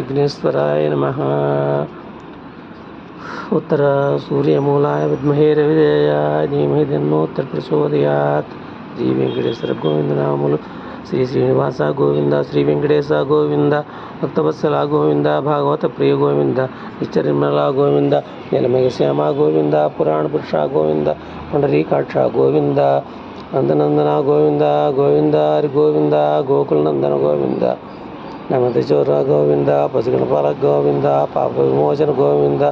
विघ्नेश्वराय नमः। उत्तर सूर्यमूलाय विद्महे रविदेयाय धीमहि तन्नोऽत्र प्रचोदयात्। श्री वेंकटेश्वर गोविंद नामुలు శ్రీ శ్రీనివాస గోవింద, శ్రీ వెంకటేశ గోవింద, భక్తవత్సల గోవింద, భాగవత ప్రియ గోవింద, నిత్యనిర్మల గోవింద, నీలమేఘ శ్యామ గోవింద, పురాణ పురుష గోవింద, పుండరీకాక్ష గోవింద, నందనందన గోవింద, గోవింద హరి గోవింద, గోకుల నందన గోవింద, నమతి చోర గోవింద, పసుగణపాల గోవింద, పాప విమోచన గోవింద,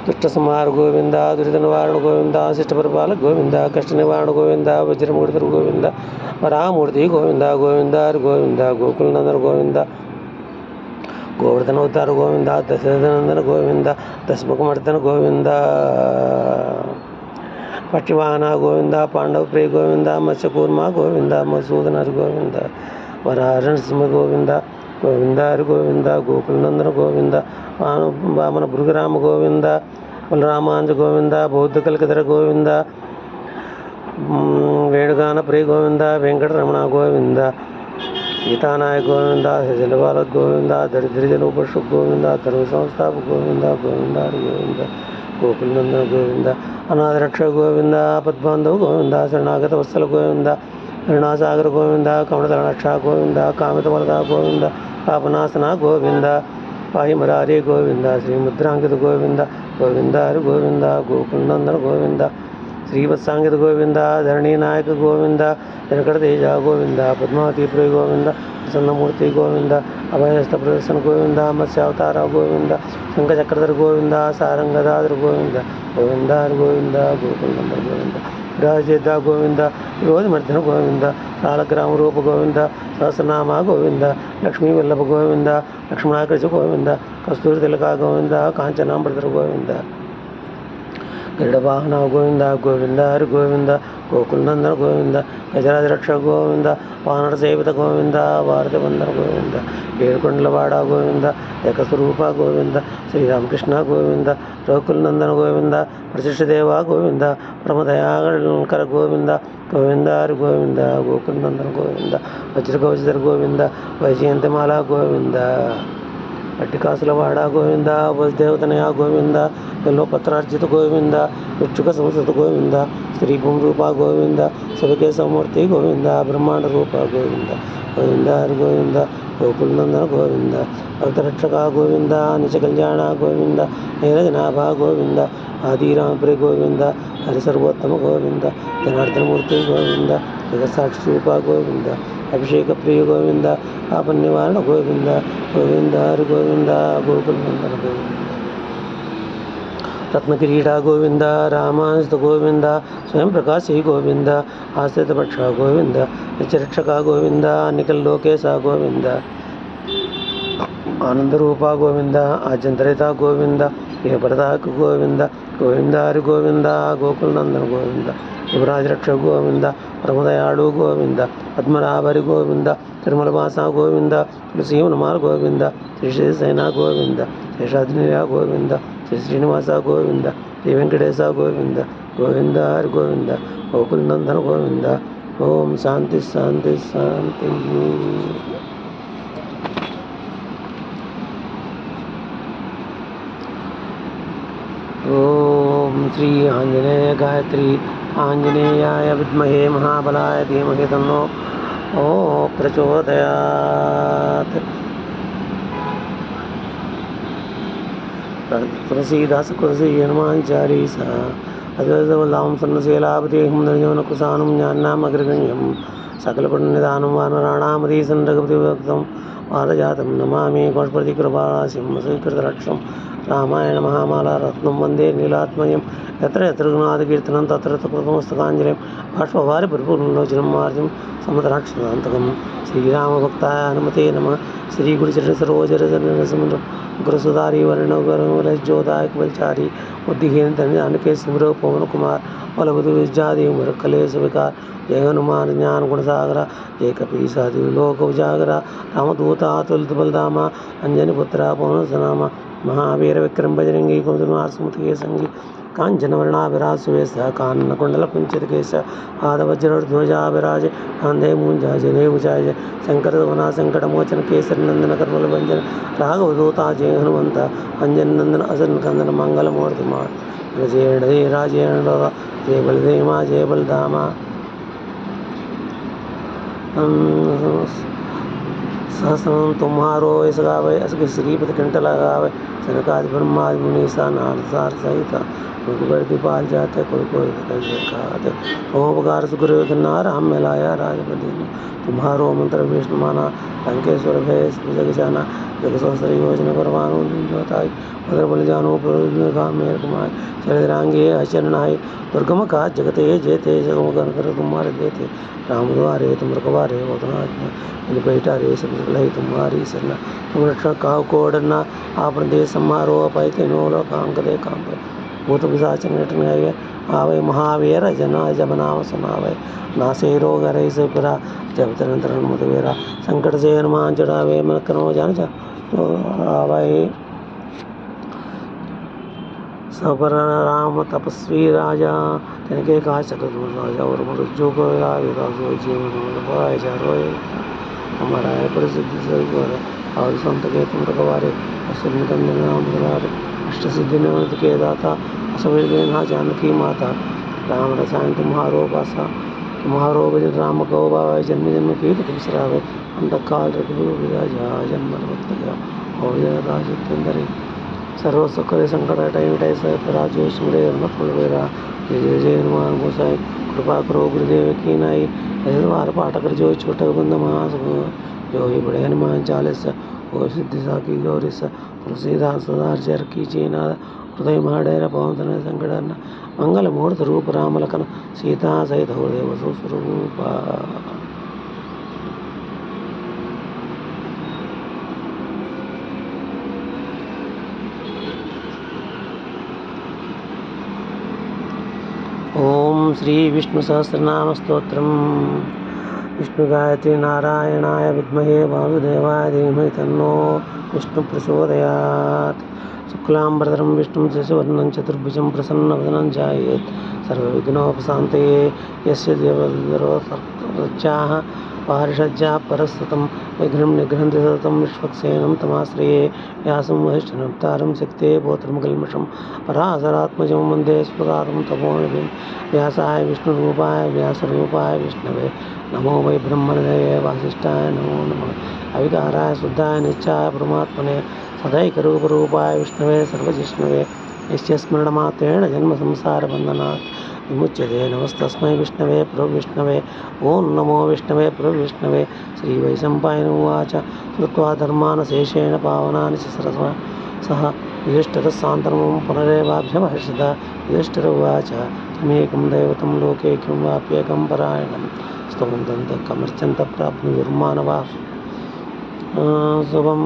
దుష్ట సంహార గోవింద, దురిత నివారణ గోవింద, శిష్ట పరిపాలక గోవింద, కష్ట నివారణ గోవింద, వజ్రమూర్తి గోవింద, వరామూర్తి గోవింద, గోవింద హరి గోవింద, గోకుల నందన గోవింద, గోవర్ధన అవతార గోవింద, దశరథనందన గోవింద, దశముఖమర్దన గోవింద, పక్షివాహన గోవింద, పాండవ ప్రియ గోవింద, మత్స్యకూర్మ గోవింద, మధుసూదన హరి గోవింద, వరాహ సింహ గోవింద, గోవింద హరి గోవింద, గోకుల నందన గోవింద, వామన భృగరామ గోవింద, బలరామాంజ గోవింద, బౌద్ధ కల్కధర గోవింద, వేణుగాన ప్రియ గోవింద, వెంకటరమణ గోవింద, సీతానాయ గోవింద, శశిలబాల గోవింద, దరిద్రజన ఉపషు గోవింద, ధర్మ సంస్థాప గోవింద, గోవింద హరి గోవింద, గోకుల నందన గోవింద, అనాథ రక్ష గోవింద, పద్బాంధవ గోవింద, శరణాగత వత్సల గోవింద, కరుణాసాగర గోవింద, కమలదళ రక్ష గోవింద, కామిత వరద గోవింద, పాపనాశన గోవింద, పాహి మురారి గోవింద, శ్రీముద్రాంకిత గోవింద, గోవింద హరి గోవింద, గోకుల నందన గోవింద, శ్రీవత్సాంగిత గోవింద, ధరణీ నాయక గోవింద, వెంకట తేజ గోవింద, పద్మావతి ప్రియ గోవింద, ప్రసన్నమూర్తి గోవింద, అభయహస్త ప్రదర్శన గోవింద, మత్స్యావతార గోవింద, శంఖచక్రధర గోవింద, సారంగదాధర గోవింద, గోవింద హరి గోవింద, గోకుల నందన గోవింద, రాజేద్ద గోవింద, విరోధమర్దన గోవింద, సాలగ్రామ రూప గోవింద, సహస్రనామ గోవింద, లక్ష్మీ వల్లభ గోవింద, లక్ష్మణాకృష గోవింద, కస్తూరి తిలక గోవింద, కాంచనాంబరధర గోవింద, గరుడ వాహన గోవింద, గోవింద హరి గోవింద, గోకుల నందన గోవింద, గజరాజ రక్ష గోవింద, వానర సేవిత గోవింద, భారత వందన గోవింద, ఏడుకొండలవాడ గోవింద, ఏకస్వరూప గోవింద, శ్రీరామకృష్ణ గోవింద, రఘుకుల నందన గోవింద, ప్రతిష్ఠదేవ గోవింద, ప్రమదయాకర గోవింద, గోవింద హరి గోవింద, గోకుల నందన గోవింద, వజ్రకవచధర గోవింద, వైజయంతిమాల గోవింద, పట్టికాసులవాడ గోవింద, వసుదేవతనయ గోవింద, బిల్వపత్రార్జిత గోవింద, విక్షుక సంస్కృత గోవింద, స్త్రీ రూప గోవింద, శివకేశవమూర్తి గోవింద, బ్రహ్మాండ రూప గోవింద, గోవింద హరి గోవింద, గోకుల నందన గోవింద, భక్తరక్షక గోవింద, నిజ కళ్యాణ గోవింద, నీరజనాభ గోవింద, ఆదిరామప్రియ గోవింద, హరి సర్వోత్తమ గోవింద, జనార్దనమూర్తి గోవింద, జగత్సాక్షి రూప గోవింద, అభిషేక ప్రియ గోవింద, పాప నివారణ గోవింద, గోవింద హరి గోవింద, గోకుల నందన గోవింద, రత్నకిరీట గోవింద, రామానుజ గోవింద, స్వయం ప్రకాశి గోవింద, ఆశ్రిత పక్ష గోవింద, నిత్యరక్షక గోవింద, నిఖిల లోకేశ గోవింద, ఆనందరూప గోవింద, ఆద్యంతరిత గోవింద, ఏపరదాక గోవింద, గోవింద హరి గోవింద, గోకుల నందన గోవింద, యువరాజ రక్ష గోవింద, పరమదయాళు గోవింద, పద్మనాభరి గోవింద, తిరుమల వాస గోవింద, తులసీవనమాల గోవింద, శ్రీశైన గోవింద, శేషాద్రియ గోవింద, శ్రీ శ్రీనివాస గోవింద, శ్రీ వెంకటేశ గోవింద, గోవింద హరి గోవింద, గోకుల నందన గోవింద. ఓం శాంతి శాంతి శాంతి. ఓం శ్రీ ఆంజనేయ గాయత్రి ఆంజనేయాయ విద్మహే మహాబలాయ ధీమహి తన్నో ప్రచోదయాత్. తులసీదాస కులసి హనుమాన్ చాలీసా అద్వైతవల్లాం సన్నశీలాపతిహం నిర్జవనకుశానం జ్ఞానామగ్రగణ్యం సకల పుణ్యదానం వానరాణామదీ సంరగపతి భక్తం వారజాతం నమామి గోష్పతి కృపారాశిం శ్రీకృతరక్షం రామాయణ మహామాలా రత్నం వందే నీలాత్మయం ఎత్ర ఎత్ర గుణాదికీర్తనం తత్ర కృతమస్తకాంజలిం బాష్పవారి పరిపూర్ణలోచనం మార్జం సమతరాక్షరాంతకం. శ్రీరామభక్తాయ హనుమతే నమః. శ్రీ గురుచరణ సరోజరసముద్ర ఉగ్రసుధారి వర్ణోగ్రజ్యోదాయక బలచారి బుద్ధిహీన ధన్యానికే సిమరో పవన్ కుమార్ బలబుధు విద్యాది మురకలేశ వికార్. జయ హనుమాన్ జ్ఞాన గుణసాగర, జయ కపీసాది లోక ఉజాగర, రామదూత తులిత బలధామ, అంజని పుత్ర పవన సనామ, మహావీర విక్రమ బజరంగి కుమతుమార్ సుమతికే సంగి काञ्चनवर्णाभिराजसुवेश कान्नकुण्डलकुञ्चितकेश आदवज्रध्वजाभिराज कान्धे मूञ्जाजने उजाय शङ्करदवना सङ्कटमोचन केसरनन्दन कर्मलभञ्जन राघवदूता जय हनुमन्त अञ्जननन्दन असनकन्दन मङ्गलमूर्तिमा जय राजेण जय बलदेमा जय बलधामा सहस्रम तुम्हारो ऐस गावे असके श्रीपति कंठ लगावे सनकादि ब्रह्मादि मुनीसा नारसार सहित रघुबर दीपाल जाते कोई कोई कहते ओमकार सुग्रीव किन्नार हम मिलाया राजपति ने तुम्हारो मंत्र विष्णु माना लंकेश्वर भय जग जाना जग सहस्र योजना परमाणु जोताई उधर बल जानो मेर कुमार चररांगे अचरणाई दुर्गम का जगते जेते जगम कर तुम्हारे देते राम द्वारे तुम रखवारे होतना बैठा रे सब तुम्हारी सरना तुम रक्षा काव कोडना आपन देश समारो पैते नोलो काम करे काम पर भूत पिशाच नटन आवे आवे महावीर जना जब नाम सुनावे नासे रोग रही से पुरा जब तरन तरन मुदवेरा संकट से हनुमान चढ़ावे मन करो जान जा तो आवे सबर राम तपस्वी राजा तिनके कहा चतुर राजा और मृत्यु को जीवन रोए हमारा है प्रसिद्ध सर और संत के तुम रखवारे असुर अष्ट सिद्धि निवृत्त के दाता असवेर देना जानकी माता राम रसायन तुम्हारो पासा तुम्हारो भजन राम को बाबा जन्म जन्म की तुम सरावे अंत काल रघुवीर जन्म और राजेंद्र सर्व सुखरे संकट टाइम राजो सुरे फुलवेरा जय जय हनुमान गोसाई कृपा करो गुरुदेव की नाई बार पाठ कर जो छोटक बंद महास जो ही बड़े हनुमान चालीस और सिद्धि साकी गौरीस तुलसीदास सदार चर की चीना हृदय महाडेर पवन संकट मंगल मूर्त रूप राम लखन सीता सहित हृदय वसु स्वरूप ओम श्री विष्णु सहस्रनाम स्तोत्रम विष्णु गायत्री नारायणाय विद्महे वासुदेवाय धीमहि तन्नो विष्णु प्रचोदयात् शुक्लांबरधरं विष्णुं शशिवर्णं चतुर्भुजं प्रसन्नवदनं ध्यायेत् सर्वविघ्नोपशान्तये यस्य देवदरो सर्वज्ञाः पारिषज्या परस्तुतं विघ्नं निघ्नन्ति सततं विश्वक्सेनं तमाश्रये व्यासं वसिष्ठनप्तारं शक्ते पोत्रमुकल्मषं पराशरात्मजं वन्दे स्फुरातं तपोनिधिं व्यासाय विष्णुरूपाय व्यासरूपाय विष्णवे नमो वै ब्रह्मणदये वासिष्ठाय नमो नमः अविकाराय शुद्धाय नित्याय परमात्मने सदैकरूपरूपाय विष्णवे सर्वजिष्णवे यस्य स्मरणमात्रेण जन्मसंसारबन्धनात् विमुच्यते नमस्तस्मै विष्णवे प्रभुविष्णवे ओं नमो विष्णवे प्रभुविष्णवे श्रीवैशम्पायन उवाच श्रुत्वा धर्मान् शेषेण पावनानि च सरस्वा सः युधिष्ठिरस्सान्तरं पुनरेवाभ्यमहर्षित युधिष्ठिर उवाच किमेकं दैवतं लोके किं वाप्येकं परायणं स्तवन्तं कमर्चन्त प्राप्नुयुर्मानवाः शुभं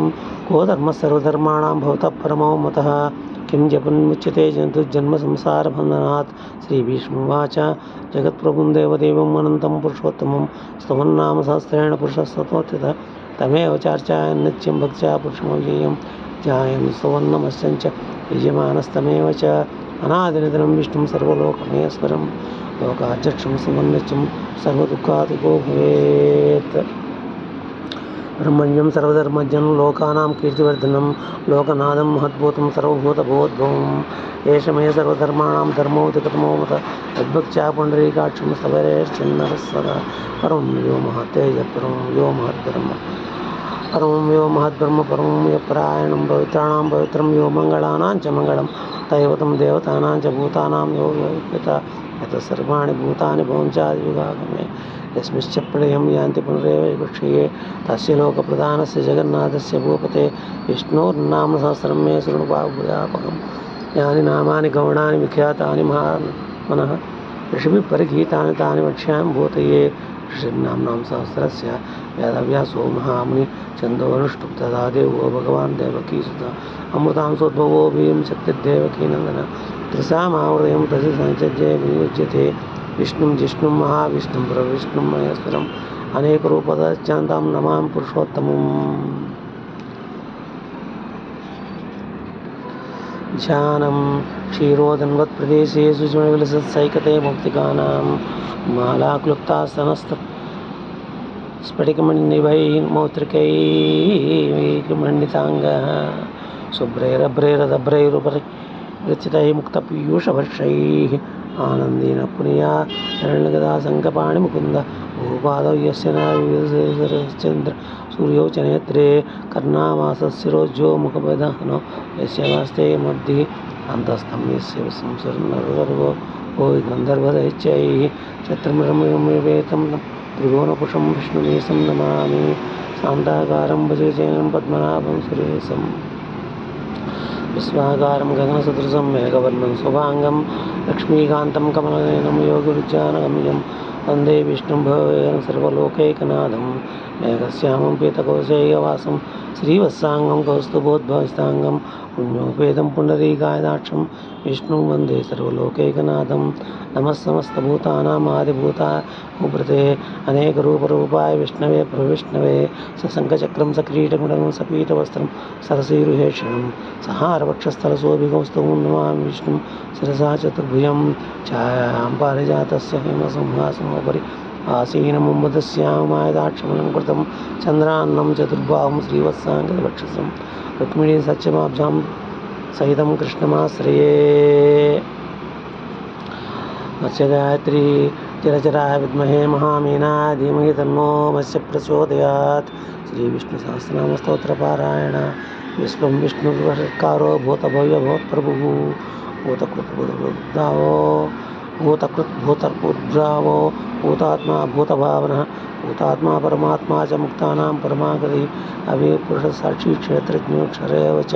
को धर्मः सर्वधर्माणां भवतः परमो मतः किं जपन्मुच्यते जन्मसंसारबन्धनात् श्रीभीष्मवाच जगत्प्रभुं देवदेवम् अनन्तं पुरुषोत्तमं स्तवन्नाम सहस्रेण पुरुषस्ततोत्थितः तमेव चार्चायन् नित्यं भक्त्या पुरुषमव्ययं ध्यायन् स्तवन्नमस्यञ्च यजमानस्तमेव च अनादिनिधनं विष्णुं सर्वलोकमहेश्वरं लोकाध्यक्षं सुमन्नित्यं सर्वदुःखादिको भवेत् ब्रह्मण्यं सर्वधर्मज्ञं लोकानां कीर्तिवर्धनं लोकनाथं महद्भूतं सर्वभूतभोद्भवम् एष मे सर्वधर्माणां धर्मोऽधिकृतमो मत यद्भक्त्या पुण्डरीकाक्षं स्तवेरेश्चिन्नरः सदा परं यो महत्तेज परं यो महद्ब्रह्म परं यो महद्ब्रह्म परं यो परायणं पवित्राणां पवित्रं यो मङ्गलानां च मङ्गलं दैवतं देवतानां च भूतानां यो योग्यता यतः सर्वाणि भूतानि भवन्त्यादियुगागमे यस्मिश्च प्रलयं यान्ति पुनरेव विवक्ष्ये तस्य लोकप्रधानस्य जगन्नाथस्य भूपते विष्णोर्नाम सहस्रं मे शृणुपाभूयापकं यानि नामानि गौणानि विख्यातानि महात्मनः ऋषिभिः परिगीतानि तानि वक्ष्यामि भूतये ऋषिर्नाम्नां सहस्रस्य वेदव्यासो महामुनि छन्दोनुष्टुप् तदा देवो भगवान् देवकीसुतः अमृतां सोद्भवो भीं शक्तिर्देवकीनन्दन त्रिसामावृतं तस्य संचज्ये विनियुज्यते विष्णुं जिष्णुं महाविष्णुं प्रविष्णुं महेश्वरम् अनेकरूपदश्चान्तां नमामि पुरुषोत्तमम् ध्यानं क्षीरोदन्वत्प्रदेशे सुजमविलसत्सैकते मौक्तिकानां मालाक्लुप्तास्तनस्त स्फटिकमणिनिभैर्मौत्रिकैर्मण्डिताङ्गः शुभ्रैरभ्रैरदभ्रैरुपरिचितैः मुक्तपीयूषवर्षैः आनन्देन पुनया हिरण्यगदासङ्कपाणिमुकुन्द भूपादौ यस्य नाविचन्द्र सूर्यौ च नेत्रे कर्णावासशिरोज्यो मुखपदहनो यस्य वास्ते मध्ये अन्तस्थं यस्य संसर्गो गन्धर्वदैत्यैः चत्रमृगमेवेतं त्रिभुवनपुषं विष्णुदेशं नमामि शान्ताकारं भजेजनं पद्मनाभं सुरेशं विश्वाकारं गगनसदृशं मेघवर्णं शुभाङ्गं लक्ष्मीकान्तं कमलनयनं योगिविज्ञानगम्यं वन्दे विष्णुं भवेन सर्वलोकैकनाथं मेघश्यामं पीतकौशैकवासं श्रीवत्साङ्गं कौस्तुभोद्भवस्ताङ्गं पुण्योपेतं पुण्डरीकायदाक्षं विष्णुं वन्दे सर्वलोकैकनाथं नमः समस्तभूतानाम् आदिभूताय उभृते अनेकरूपरूपाय विष्णवे प्रविष्णवे सशङ्खचक्रं सकिरीटकुण्डलं सपीतवस्त्रं सरसीरुहेक्षणं सहारवक्षस्थलशोभिकौस्तुभं नमामि विष्णुं शिरसा चतुर्भुजं छायां पारिजातस्य हेमसिंहासनोपरि आसीनमुम्बदस्यामायदाक्षमलं कृतं चन्द्रान्नं चतुर्बाहुं श्रीवत्साङ्गवक्षसं रुक्मिणी सत्यमाब्जां सहितं कृष्णमाश्रये मत्स्यगायत्री जलचराय विद्महे महामीनाय धीमहि तन्नो मत्स्य प्रचोदयात् श्रीविष्णुसहस्रनामस्तोत्रपारायण विश्वं विष्णुर्वषट्कारो भूतभव्यभूतप्रभुः भूतकृतभूतबुद्धावो भूतकृद्भूतर्पुद्रावो भूतात्मा भूतभावनः भूतात्मा परमात्मा च मुक्तानां परमागति अभिपुरुषसाक्षी क्षेत्रज्ञोक्षरेव च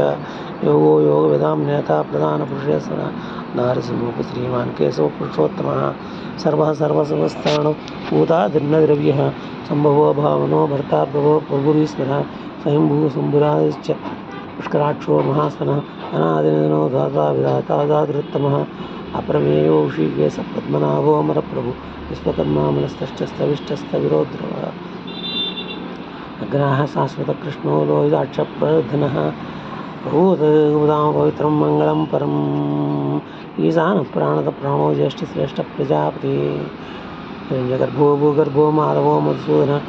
योगो योगविदां नेता प्रधानपुरुषेश्वर नारसिंहोऽपि श्रीमान् केशव पुरुषोत्तमः सर्वः सर्वसमस्ताणो भूतादिर्नद्रव्यः सम्भवो भावनो भर्ता प्रभो प्रभुरीश्वरः स्वयंभू शम्भुराश्च पुष्कराक्षो महास्तनः अनादिनो दाता विधाता दातृत्तमः अप्रमेयो ऋषिकेशपद्मनाभो अमरप्रभु विश्वकर्मा मनस्तश्चस्तविष्टस्तविरोध्रुवः अग्रहः शाश्वतकृष्णो लोहिताक्षप्रधनः भूतदां पवित्रं मङ्गलं परम् ईशानः प्राणदप्राणो ज्येष्ठश्रेष्ठप्रजापति हिरण्यगर्भो भूगर्भो माधवो मधुसूदनः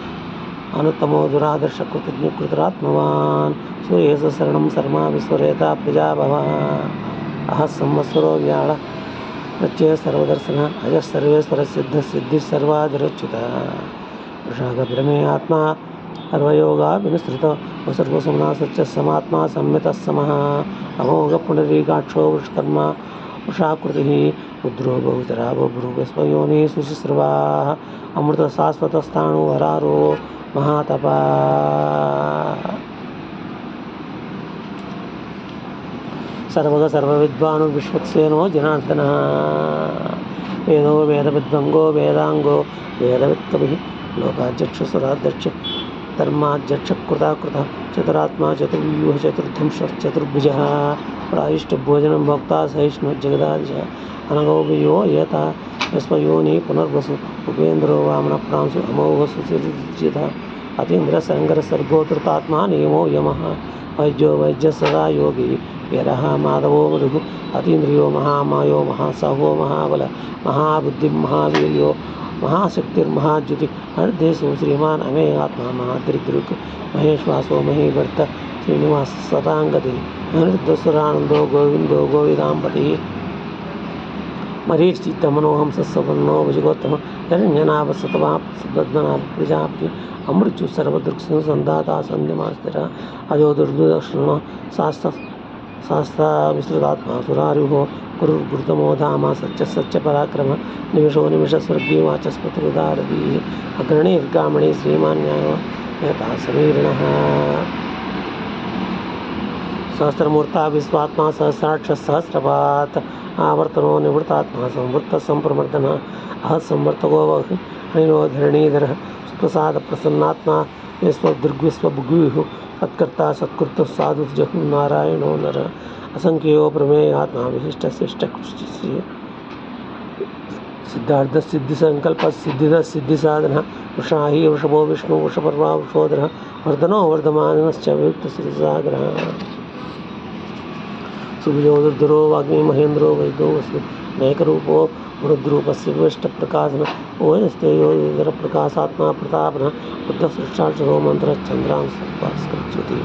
अनुत्तमो दुरादर्शकृतज्ञकृतरात्मवान् सूर्येश शरणं शर्मा विश्वरेता प्रजाभवः अहः संवत्सरो व्याळ प्रत्यय सर्वदर्शनः अजः सर्वेश्वरसिद्धसिद्धिः सर्वादिरच्युतः वृषागभिरमे आत्मा सर्वयोगा विनुसृतो सर्वसुमनासच्च समात्मा संयतः समः अमोघपुण्डरीकाक्षो वृषकर्मा वृषाकृतिः रुद्रो बहुचरा बहुभ्रुवस्वयोनिः सुशिस्रवाः अमृतशाश्वतस्थाणु हरारो महातपा सर्वग सर्वविद्वानो विश्वक्सेनो जनार्दनः वेदो वेदविद्वङ्गो वेदाङ्गो वेदवित्कविः लोकाध्यक्षसुराध्यक्ष धर्माध्यक्षकृताकृतः चतुरात्मा चतुर्व्यूह चतुर्धंशश्चतुर्भुजः प्रायिष्टभोजनं भोक्ता सहिष्णु जगदादिशः अनगौयो यथा विश्वयोनि पुनर्वसु उपेन्द्रो वामनप्रांशु अमोघसुचिजितः अतीन्द्रसङ्गरसर्गोत्तात्मा नियमो यमः वैद्यो वैद्य सदा योगी वीरः माधवो मरुः अतीन्द्रियो महामायो महासाहो महाबल महाबुद्धिं महावीर्यो महाशक्तिर्महाद्युति हरदेशो श्रीमान् अमे आत्मा महादृग्दृक् महेश्वासो महीभर्त श्रीनिवास सताङ्गति अनिरुद्धसुरानन्दो गोविन्दो गोविदाम्पतिः मरीचित्तमनोहं सत्सवन्नो भुजगोत्तम हिरण्यनाभसतवापद्मनाभ प्रजापति अमृत्यु सर्वदृक्संसन्धाता सन्ध्यमास्तिरः अजो दुर्दुदक्षिणो शास्त्रा विस्तृतात्मा सुरारिभो गुरुर्गुरुतमो धाम सच्च पराक्रम निमिषो निमिषस्वर्गीय वाचस्पतिरुदारधीः अग्रणीर्गामणी श्रीमान्यायो नेता समीरिणः सहस्रमूर्ता विश्वात्मा सहस्राक्षसहस्रपात् आवर्तनो निवृत्तात्मा संवृत्तसंप्रमर्दनः अहत्संवर्तको हरिणो धरणीधरः सुप्रसादप्रसन्नात्मा विश्वदृग्विश्वभुग्विः सत्कर्ता सत्कृतः साधु जहुः नारायणो नरः असंख्यो प्रमेय आत्मा विशिष्टशिष्टकृष्टस्य सिद्धार्थसिद्धिसङ्कल्पसिद्धिदसिद्धिसाधनः वृषाही वृषभो विष्णु वृषपर्वा वृषोदरः वर्धनो वर्धमानश्च वियुक्तसिद्धिसागरः सुभजो रुद्रो वाग्मी महेन्द्रो वैदो वसु नैकरूपो रुद्रूपस्य विष्टप्रकाशन ओयस्तेयोदरप्रकाशात्मा प्रतापनः बुद्धसृष्टाक्षरो मन्त्रश्चन्द्रां सत्पास्कृच्युति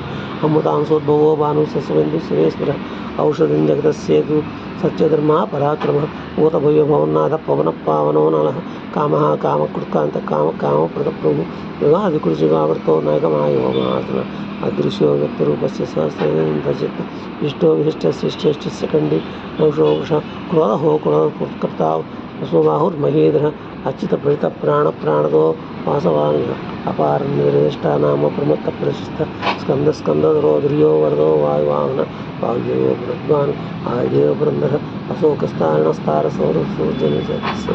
अमृतांशोद्भवो भानुसस्वेन्दुसुरेश्वरः औषधिं जगतस्येतु सत्यधर्मा पराक्रमः भूतभव्यभवन्नाथः पवनः पावनो नलः कामः कामकृत्कान्तः कामप्रदप्रभुः युगादिकृषिकावर्तो नैकमायो महासन अदृश्यो व्यक्तिरूपस्य सहस्रचित् इष्टो विशिष्टशिष्टेष्टस्य खण्डी दोषो वृषः क्रोधो क्रोधकृत्कर्ता स्वबाहुर्महेन्द्रः अच्युतप्रणितप्राणप्राणदो वासवान् अपारनिर्दिष्टा नाम प्रमत्तप्रतिष्ठः स्कन्दधरो ध्रियो वरदो वायुवाहन वायुदेवो पुरद्वान् आयुदेव पुरन्दरः अशोकस्तारणस्तारसौरसूर्जनस्य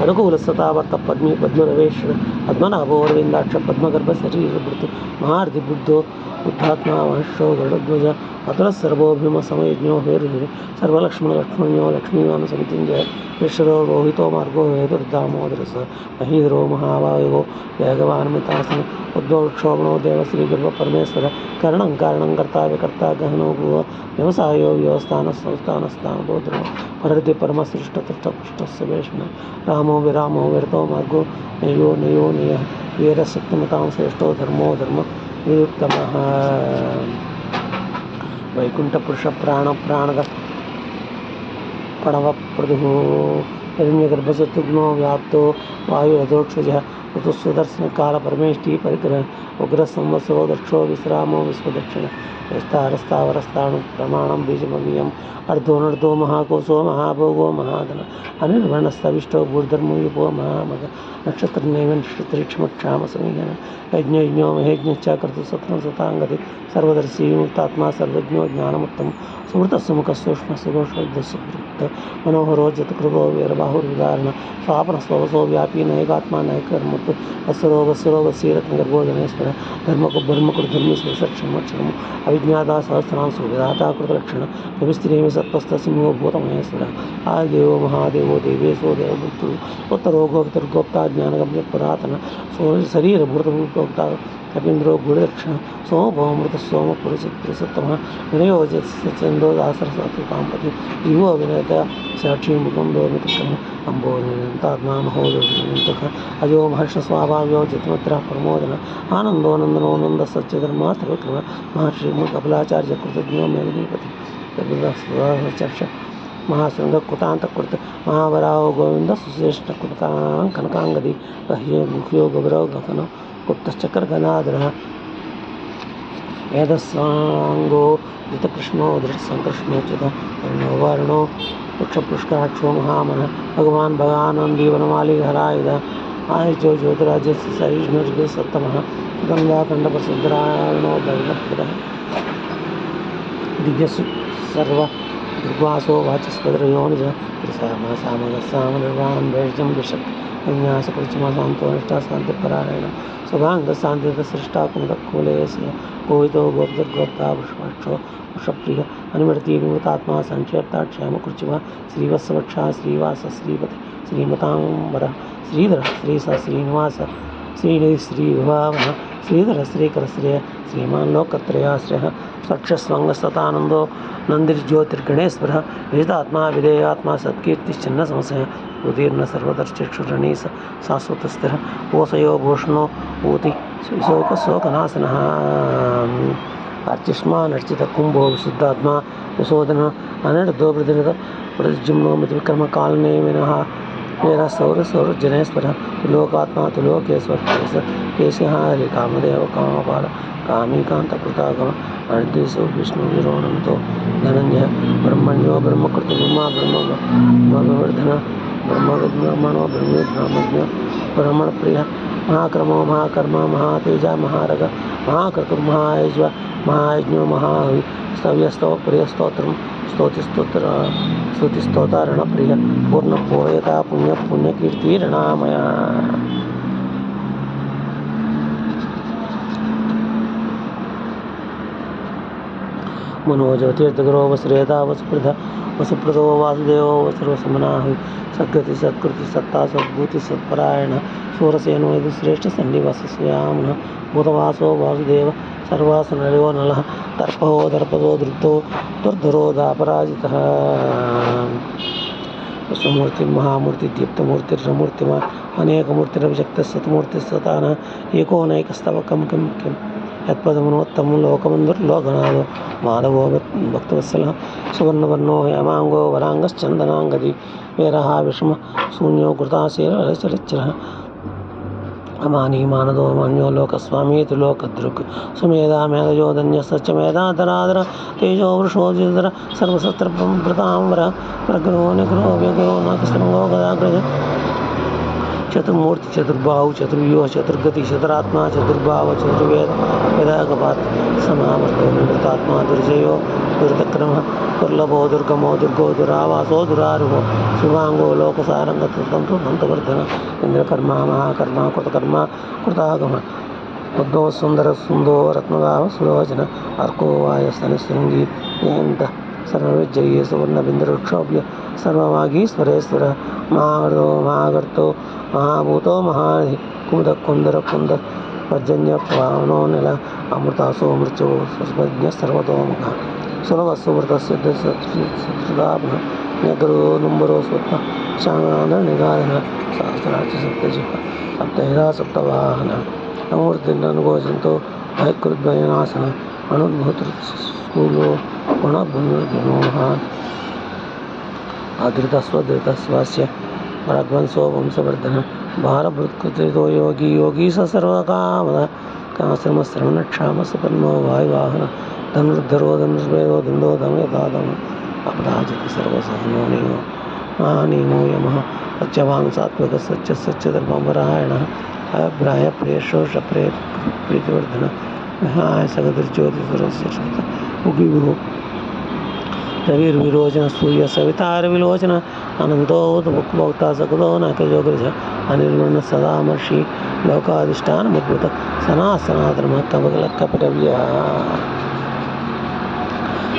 अनुकूलसतावर्त पद्मी पद्मनवेक्षण पद्मनाभोरविन्दाक्ष पद्मगर्भशरीरभृतु महार्धिबुद्धो बुद्धात्मा महर्षो गरुडध्वज अतुलसर्वोभिमसमयज्ञो हेरुहिरि सर्वलक्ष्मणलक्ष्मण्यो लक्ष्मीवानसमितिञ्जय ईश्वरो रोहितो मार्गो हेतुर्दामोदरस महीधरो महावायो वेगवान्मितासन उद्भवक्षोभणो देवश्रीगर्भपरमेश्वर करणं कारणं कर्ता विकर्ता गहनो भुव व्यवसायो व्यवस्थानसंस्थानस्थानो ध्रुव परहृदि परमसृष्टतृष्टपुष्टस्य वैष्ण रामो विरामो विरतो मार्गो नयो नयो नयः वीरसत्यमतां श्रेष्ठो धर्मो धर्म विरुत्तमः वैकुंठपुरुष प्राणद प्रणवप्रदुः हिरण्यगर्भचतुर्ग्नो व्याप्तो वायुरधोक्षजः ऋतुस्वदर्शनकालपरमेष्टि परिग्रह उग्रसंवत्सरो दक्षो विश्रामो विश्वदक्षिण विस्तारस्तावरस्ताणु प्रमाणं बीजमवीयम् अर्धोनर्धो महाकोशो महाभोगो महाधन अनिर्वर्णस्तविष्टो भूर्धर्मो युपो महामग नक्षत्रनैव नक्षत्रीक्षमक्षामसमीहन यज्ञो महेज्ञश्च कर्तुसत्रं सताङ्गति सर्वदर्शी विमुक्तात्मा सर्वज्ञो ज्ञानमुत्तम सुमृतस्सुमुखस्सूक्ष्मसुदोषोद्धसुवृत्त मनोहरो जतकृतो वीरबाहुर्विदारण स्वापनस्वसो व्यापी नैकात्मा नैकर्मुत् वत्सरो वत्सरो वत्सीरत्नगर्भोजनेश्वर धर्मकुर्धर्मीश्वरक्षमक्षरम् अविज्ञाता सहस्रांशो विधाता कृतलक्षण कविस्त्रीमि सत्पस्तसिंहो भूतमहेश्वर आदिदेवो महादेवो देवेशो देवभूतु उत्तरो गोप्तर्गोप्ता ज्ञानगम्य पुरातन शरीरभूतभूतोक्ता कपीन्द्रो गुरुदक्षिण सोमभौमृत सोमपुरुषत्तमः विनयोजन्दो दासरसत्कांपति युवो विनयता साक्षी मुकुंदो मित्रम अंबोनितात्मा महोदय अजो महर्षस्वाभाव्यो चित्मत्रः प्रमोदन आनंदो नंदनो नंद सच्चिधर्मा त्रिविक्रम महर्षि कपिलाचार्य कृतज्ञो मेघनीपति चर्ष महासंग कुतांतकृत महावराहो गोविंद सुश्रेष्ठ कुतां कनकांगदी गह्यो गुह्यो गौरव गगन गुप्तश्चक्रगणाधरः वेदस्वांगो धृतकृष्णो धृतसंकृष्णोच्युत वर्णो वृक्षपुष्कराक्षो महामनः भगवान् भगानन्दी वनमाली हरायुध आयुजो ज्योतिराज्यस्य सहिष्णुर्गे सत्तमः गङ्गाखण्डप्रसिद्धरायणो दैवपुरः दिव्यसु सर्व दुर्वासो वाचस्पतिर्योनिज त्रिसामगसामनिर्वाणं वैर्जं विशक् विन्यासकृचमशान्तो निष्ठाशान्तिपरायण शुभाङ्गशान्तिसृष्टा कुमुदकुलेस्य कोहितो गोप्तर्गोप्ता वृषभाक्षो वृषप्रिय अनुमृति विमुतात्मा संक्षेप्ता क्षेमकृचिवा श्रीवत्सवक्षा श्रीवास श्रीपति श्रीमतांबर श्रीधर श्रीस श्रीनिवास श्रीनिधि श्रीविभावः श्रीधर श्रीकर श्रेय श्रीमान् लोकत्रयाश्रयः सक्षस्वङ्गसतानन्दो नन्दिर्ज्योतिर्गणेश्वरः विजितात्मा विधेयात्मा सत्कीर्तिश्चिन्न संशयः उदीर्ण सर्वदर्शिक्षुरणीस शाश्वतस्थिरः ओषयो भूषणो ऊति शोकनाशनः अर्चिष्मानर्चितकुम्भो विशुद्धात्मा विशोधन अनिर्दो प्रतिजुम्नो मितिविक्रमकालनेमिनः मेरा सौरजनेश्वर त्रिलोकात्मा त्रिलोकेश्वर केशः हरिकामदेव कामपाल कामीकान्तकृतागम अनिर्देशो विष्णुविरोणन्तो धनञ्जय ब्रह्मण्यो ब्रह्मकृतब्रह्मा ब्रह्मवर्धन ब्रह्मविद्ब्रह्मणो ब्रह्मज्ञ ब्रह्मणप्रियः महाक्रमो महाकर्म महातेजा महारग महाक्रतुर्महायज्व महायज्ञो महाहवि स्तव्यस्तो प्रियस्तोत्रं स्तुतिस्तोतारणप्रिय पूर्णपूर्यता पुण्यकीर्तिरणामय मनोजतीर्थगुरो वसुरेता वसुप्रदो वासुदेवो सर्वसमनाहि सद्गति सत्कृति सत्ता सद्भूति सत्परायण सूरसेनो यदि श्रेष्ठ सन्निवासस्यामनः भूतवासो वासुदेव सर्वासुनरो नलः दर्पो दर्पदो दृप्तो दुर्धरो दापराजितः विष्णुमूर्ति महामूर्ति दीप्तमूर्तिर्मूर्तिमा अनेकमूर्तिरभिषक्तः सतमूर्तिस्सतानः एकोनैकस्तवकं किं किं यत्पदमनोत्तमं लोकबन्धुर्लोकनाथो माधवो भक्तवत्सलः सुवर्णवर्णो हेमाङ्गो वराङ्गश्चन्दनाङ्गदी वीरः विषमः शून्यो कृताशीलश्चरित्रः अमानी मानदो मान्यो लोकस्वामी त्रिलोकदृक् सुमेधा मेधजोधन्य सच मेधाधराधर तेजो वृषोजिधर सर्वशस्त्रप्रताम्बर प्रग्रहो निग्रहो व्यग्रहो नाकशृङ्गो गदाग्रज चतुर्मूर्ति चतुर्बाहु चतुर्व्यूह चतुर्गति चतुरात्मा चतुर्भाव चतुर्वेद वेदागपात समावर्तो मृतात्मा दुर्जयो दुर्दक्रमः दुर्लभो दुर्गमो दुर्गो दुरावासो दुरारुहो शिवांगो लोकसारंगतंतु दंतवर्धन इंद्रकर्मा महाकर्मा कृतकर्मा कृतागम उद्धव सुंदर सुंदो रत्नगाव सुलोचन अर्को वायस्तनशृंगी जयंत सर्वविजयी सुवर्णबिंदुक्षोभ्य सर्वमागीश्वरेश्वर महागर्तो महागर्तो महाभूतो महाधि कुमुद कुंदर कुंद पर्जन्य पावनो निल अमृतासो मृत्यो सर्वज्ञ सर्वतोमुख सुलभ सुव्रत सिद्ध सत्सुदाभ्न नगरो नुम्बरो स्वत्न शांगान निगाधन सहस्रार्थ सप्तजिह सप्तहिरा सप्तवाहन नमूर्तिर्ननुगोचन्तो भयकृद्भयनाशन अणुद्भूतस्थूलो गुणभुनोहान् अधृतस्वधृतस्वास्य पराग्वंशो वंशवर्धन भारभृत्कृतो योगी योगी स सर्वकामः काश्रमश्रवणक्षामसपन्नो वायुवाहन धनुर्धरो धनुर्वेदो दण्डो दमयतादम अपराजित सर्वसहनो नियो महानीनो यमः सत्यवान् सात्विकः सच्चधर्मपरायणः अभिप्राय प्रियशोष प्रीतिवर्धन विहाय सगतिर्ज्योतिसुरस्य उगिभो रविर्विरोचन सूर्य सवितारविलोचन अनंतो भुक्भोक्ता सकुलो नकजोग्रज अनिर्वर्ण सदामर्षि लोकाधिष्ठानमुद्भुत सनातनधर्मकपटव्य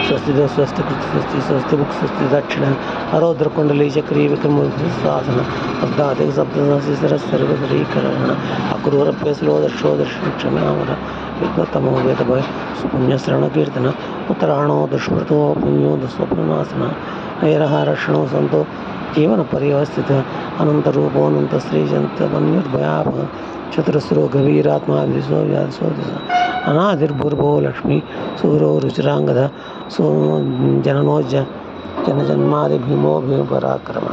स्वस्ति स्वस्ति स्वस्ति स्वस्ति बुक स्वस्ति दक्षिण हरोद्रकुंडली चक्री विक्रम शासन शब्दाधिक शब्द सर्वसरीकरण अक्रूरप्यसलो दर्शो दर्शन क्षमावर विघ्नतमो वेद भय पुण्यश्रवण कीर्तन उत्तरायणो दुष्मृतो पुण्यो दुस्वप्ननाशन हैरहारक्षणो संतो जीवन परिवस्थित अनंत रूपो अनंत श्रीजंत मन्युर्भयापः चतुरस्रो गभीरात्मा विशो व्यासो अनादिर्भुर्भो लक्ष्मी सूरो रुचिरांगध सो जननोज जनजन्मादि भीमो भीम पराक्रम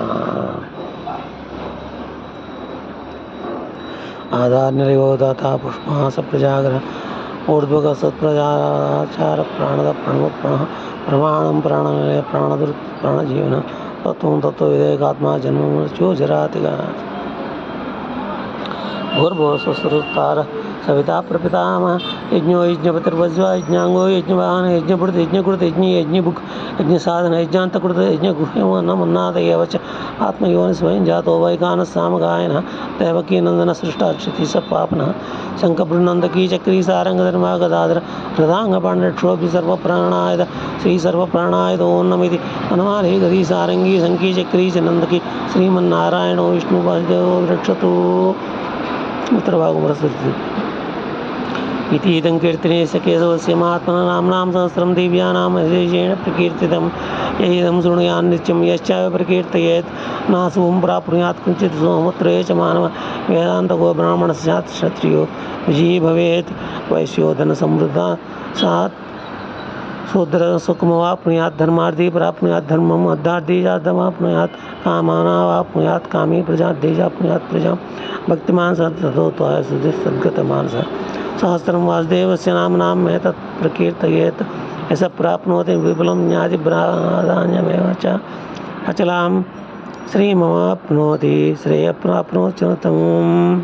आधार निर्योदाता पुष्पा सप्रजाग्रह ऊर्ध्वग सत्प्रजाचार प्राणद प्रणव प्रणः प्रमाणं प्राणनिलय प्राणदुर प्राणजीवन तत्त्वं तत्त्व विधेयकात्मा जन्म मृत्यो जरातिगा भूर्भुवः स्वस्तिरुत्तारः सविता प्रपितामहः यज्ञो यज्ञपतिर्वज्वा यज्ञांगो यज्ञवाहन यज्ञपुरुष यज्ञकृत यज्ञ यज्ञभुक् यज्ञसाधन यज्ञान्तकृत यज्ञगुह्यमो नमन्नाद एव च आत्मयोनि स्वयं जातो वैकानः सामगायनः दैवकीनन्दनः सृष्टाक्षिति स पापनः शङ्खबृन्नन्दकी चक्री सारङ्गधर्मा गदाधर हृदाङ्गपाण्डक्षोभि सर्वप्राणायद श्रीसर्वप्राणायद ओं नमिति हनुमाले गदी सारङ्गी शङ्की चक्री च नन्दकी श्रीमन्नारायणो विष्णुवासुदेवो रक्षतु उत्तरभागमरस्वती इति इदं कीर्तने केशवस्य महात्मनः नाम्नां सहस्रं दिव्यानां विशेषेण प्रकीर्तितं यदं शृणुयान् नित्यं यश्चापि प्रकीर्तयेत् नाशुभं प्राप्नुयात् किञ्चित् सोमत्रे च मानवः वेदान्तको ब्राह्मणः स्यात् क्षत्रियो विजयी भवेत् वैश्यो धनसमृद्धा सात् शूद्र सुखमवाप्नुयात् धर्मार्थी प्राप्नुयात् धर्मम् अर्थार्थी चार्थमाप्नुयात् कामानावाप्नुयात् कामी प्रजार्थीजाप्नुयात् प्रजां भक्तिमान् सततोत्वाय सद्गतमानसः सहस्रं वासुदेवस्य नाम्नां मे तत् प्रकीर्तयेत् यः प्राप्नोति विपुलं ज्ञातिप्राधान्यमेव च अचलां श्रीमवाप्नोति श्रेयप्राप्नोत्यतमम्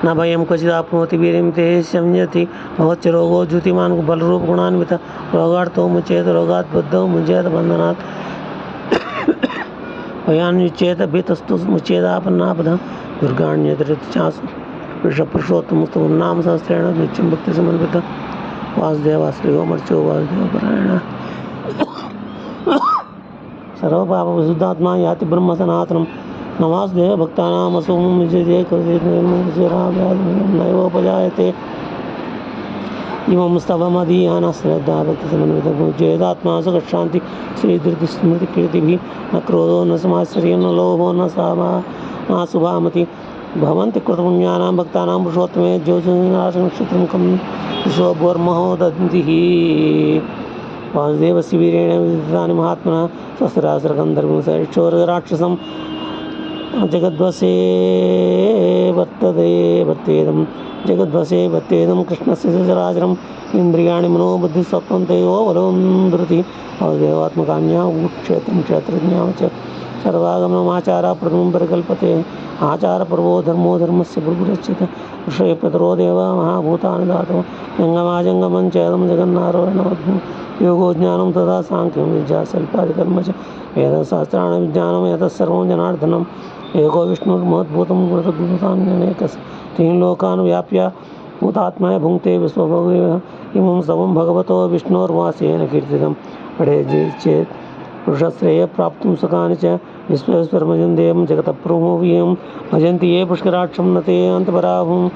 न भयं क्वचिदाप्नोति वीर्यं ते संयति भवच्च रोगो द्युतिमान् बलरूप गुणान्वित रोगार्थो मुचेत रोगात् बुद्धौ मुचेत बन्धनात् भयान्युचेत भीतस्तु मुचेदापन्नापदः दुर्गाण्यतिरिचासु पुरुषोत्तमस्तु नाम सहस्रेण नित्यं भक्ति समन्वितः वासुदेव श्रीयो मर्चो वासुदेव परायण सर्वपापविशुद्धात्मा याति ब्रह्म सनातनं न वासुदेव भक्तानामसुं विजयते नैवोपजायते इमं स्तवमदीयानः श्रद्धा भक्तिसमन्वितभुजेदात्मा सुखशान्ति श्रीधृतिस्मृतिकीर्तिभिः न क्रोधो न समाश्चर्यो न लोभो न सुभामति भवन्ति कृतपुण्यानां भक्तानां पुरुषोत्तमे ज्योतिर्नक्षत्रमुखं विश्वभोर्महो दन्तिः वासुदेवस्य वीरेण विदितानि महात्मनः सहस्रासुरगन्धर्वं सैक्षोरराक्षसं जगद्वशे वर्तेदं जगद्वशे कृष्णस्य सचराचरम् इन्द्रियाणि मनोबुद्धिस्वप्नं तयोबलं धृति वासुदेवात्मकान्या क्षेत्रं क्षेत्रज्ञां च सर्वागमनमाचारः प्रथमं परिकल्पते आचारपर्वो धर्मो धर्मस्य प्रभुरच्यते ऋषये पितरो देव महाभूतानि धातवः जङ्गमाजङ्गमं चेदं जगन्नारायणमद्भुतं योगो ज्ञानं तथा साङ्ख्यं विद्या स्वल्पादिकर्म च वेदशास्त्राणि विज्ञानं यतः सर्वं जनार्दनम् एको विष्णुर्महद्भूतं गुरुतान्यनेकस् तीन् लोकान् व्याप्य भूतात्मय भुङ्क्ते विश्वभोगः इमं स्तवं भगवतो विष्णोर्वासेन कीर्तितं पठे चेत् पुरुषश्रेयः प्राप्तुं सुखानि च विश्वेश्वरमजन्देयं जगतः प्रोमोवीयं भजन्ति ये पुष्कराक्षं न ते अन्त्यपराभुम्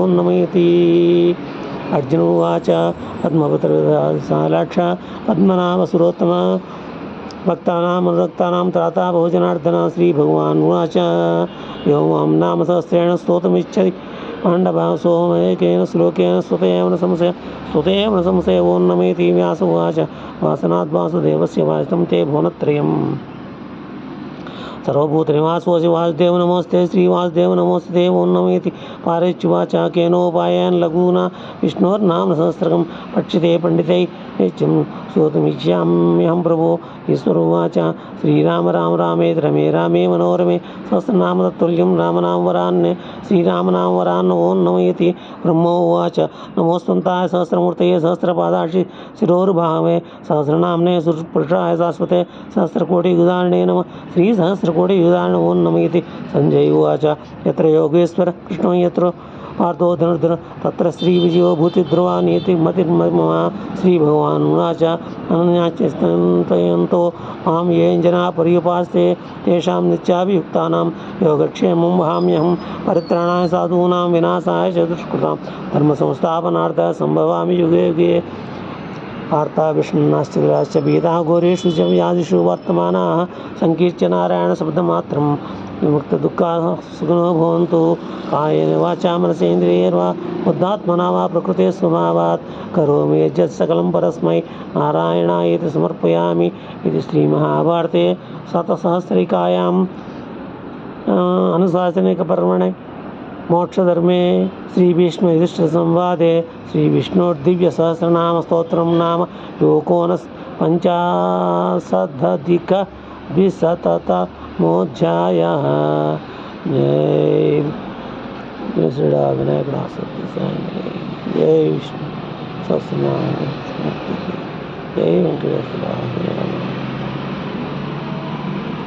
ॐ नमयति अर्जुन उवाच पद्मपत्रलाक्ष पद्मनाभसुरोत्तम भक्तानाम् अनुरक्तानां त्राता बहुजनार्दन श्रीभगवान् उवाच यो मां नाम सहस्रेण स्तोतुमिच्छति पाण्डवः सोमेकेन श्लोकेन स्तुतेव न संशय ॐ नमेति व्यास उवाच वासनात् वासुदेवस्य वाचितं ते भुवनत्रयम् सर्वभूतनिवासोऽसि वासुदेव नमोऽस्ते श्रीवासुदेव नमोऽस्ते ॐ नमेति पारेत्युवाच केनोपायेन लघुना विष्णोर्नाम सहस्रकं पठ्यते पंडितैः नित्यं श्रोतुमिच्छाम्यहं प्रभो ईश्वर उवाच श्रीराम राम रामेति रमे रामे मनोरमे सहस्रनाम तत्तुल्यं रामनाम वरान्ये श्रीरामनाम वरान् ॐ नमयति ब्रह्म उवाच नमोऽस्त्वन्ताय सहस्रमूर्तये सहस्रपादाक्षि शिरोर्भावे सहस्रनाम्ने सुरपुरुषाय शाश्वते सहस्रकोटियुधारिणे नमः श्रीसहस्रकोटियुधारिणे ॐ नमयति सञ्जय उवाच यत्र योगेश्वर कृष्णो यत्र पार्थो धनुर्धर तत्र श्रीविजयो भूतिध्रुवा नीतिमतिर्ममा श्रीभगवान् उवाच अनन्याश्चिन्तयन्तो मां ये जनाः पर्युपासते तेषां नित्याभियुक्तानां योगक्षेमं वहाम्यहं परित्राणाय साधूनां विनाशाय च दुष्कृतां धर्मसंस्थापनार्थं सम्भवामि युगे युगे वार्ताविष्णुश्च भीताः घोरेषु च व्याधिषु वर्तमानाः सङ्कीर्त्य नारायणशब्दमात्रं विमुक्तदुःखाः सुखिनो भवन्तु कायेन वाचा मनसेन्द्रियैर्वा बुद्धात्मना वा प्रकृते स्वभावात् करोमि यज्जत् सकलं परस्मै नारायणायेति समर्पयामि इति श्रीमहाभारते शतसहस्रिकायाम् अनुशासनिकपर्वणे मोक्षधर्मे श्रीविष्णुयुधिष्ठिरसंवादे श्रीविष्णोर्दिव्यसहस्रनामस्तोत्रं नाम योकोनपञ्चाशद्धिकद्विशततमोऽध्यायः जय श्रीविनायक जय विष्णु सहस्रनाम जय वेंकटेश्वर।